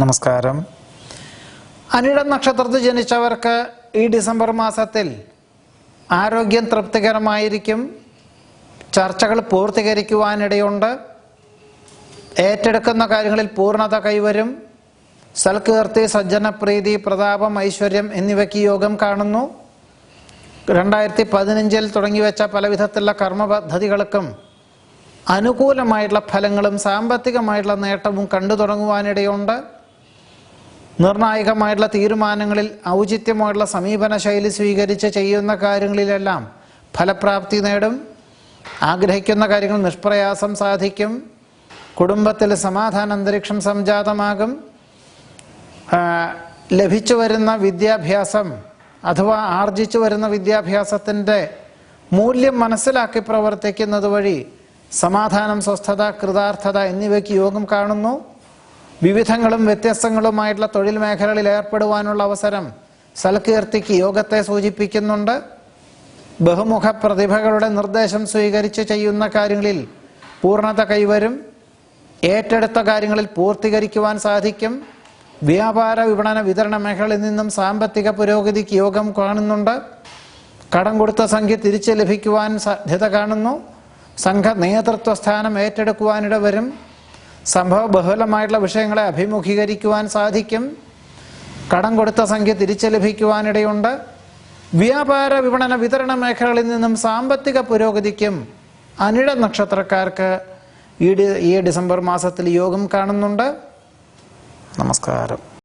നമസ്കാരം. അനിഴം നക്ഷത്രത്തിൽ ജനിച്ചവർക്ക് ഈ ഡിസംബർ മാസത്തിൽ ആരോഗ്യം തൃപ്തികരമായിരിക്കും. ചർച്ചകൾ പൂർത്തീകരിക്കുവാനിടയുണ്ട്. ഏറ്റെടുക്കുന്ന കാര്യങ്ങളിൽ പൂർണ്ണത കൈവരും. സൽകീർത്തി, സജ്ജനപ്രീതി, പ്രതാപം, ഐശ്വര്യം എന്നിവയ്ക്ക് യോഗം കാണുന്നു. 2015 തുടങ്ങിവെച്ച പലവിധത്തിലുള്ള കർമ്മപദ്ധതികൾക്കും അനുകൂലമായിട്ടുള്ള ഫലങ്ങളും സാമ്പത്തികമായിട്ടുള്ള നേട്ടവും കണ്ടു തുടങ്ങുവാനിടയുണ്ട്. നിർണായകമായിട്ടുള്ള തീരുമാനങ്ങളിൽ ഔചിത്യമായിട്ടുള്ള സമീപന ശൈലി സ്വീകരിച്ച് ചെയ്യുന്ന കാര്യങ്ങളിലെല്ലാം ഫലപ്രാപ്തി നേടും. ആഗ്രഹിക്കുന്ന കാര്യങ്ങൾ നിഷ്പ്രയാസം സാധിക്കും. കുടുംബത്തിൽ സമാധാന അന്തരീക്ഷം സംജാതമാകും. ലഭിച്ചു വരുന്ന വിദ്യാഭ്യാസം അഥവാ ആർജിച്ചു വരുന്ന വിദ്യാഭ്യാസത്തിൻ്റെ മൂല്യം മനസ്സിലാക്കി പ്രവർത്തിക്കുന്നത് വഴി സമാധാനം, സ്വസ്ഥത, കൃതാർത്ഥത എന്നിവയ്ക്ക് യോഗം കാണുന്നു. വിവിധങ്ങളും വ്യത്യസ്തങ്ങളുമായിട്ടുള്ള തൊഴിൽ മേഖലകളിൽ ഏർപ്പെടുവാനുള്ള അവസരം സൽകീർത്തിക്ക് യോഗത്തെ സൂചിപ്പിക്കുന്നുണ്ട്. ബഹുമുഖ പ്രതിഭകളുടെ നിർദ്ദേശം സ്വീകരിച്ച് ചെയ്യുന്ന കാര്യങ്ങളിൽ പൂർണ്ണത കൈവരും. ഏറ്റെടുത്ത കാര്യങ്ങളിൽ പൂർത്തീകരിക്കുവാൻ സാധിക്കും. വ്യാപാര, വിപണന, വിതരണ മേഖലയിൽ നിന്നും സാമ്പത്തിക പുരോഗതിക്ക് യോഗം കാണുന്നുണ്ട്. കടം കൊടുത്ത സംഖ്യ തിരിച്ച് ലഭിക്കുവാൻ സാധ്യത കാണുന്നു. സംഘ നേതൃത്വ സ്ഥാനം ഏറ്റെടുക്കുവാനിട വരും. സംഭവ ബഹുലമായിട്ടുള്ള വിഷയങ്ങളെ അഭിമുഖീകരിക്കുവാൻ സാധിക്കും. കടം കൊടുത്ത സംഖ്യ തിരിച്ച് ലഭിക്കുവാനിടയുണ്ട്. വ്യാപാര, വിപണന, വിതരണ മേഖലകളിൽ നിന്നും സാമ്പത്തിക പുരോഗതിക്കും അനിഴ നക്ഷത്രക്കാർക്ക് ഈ ഡിസംബർ മാസത്തിൽ യോഗം കാണുന്നുണ്ട്. നമസ്കാരം.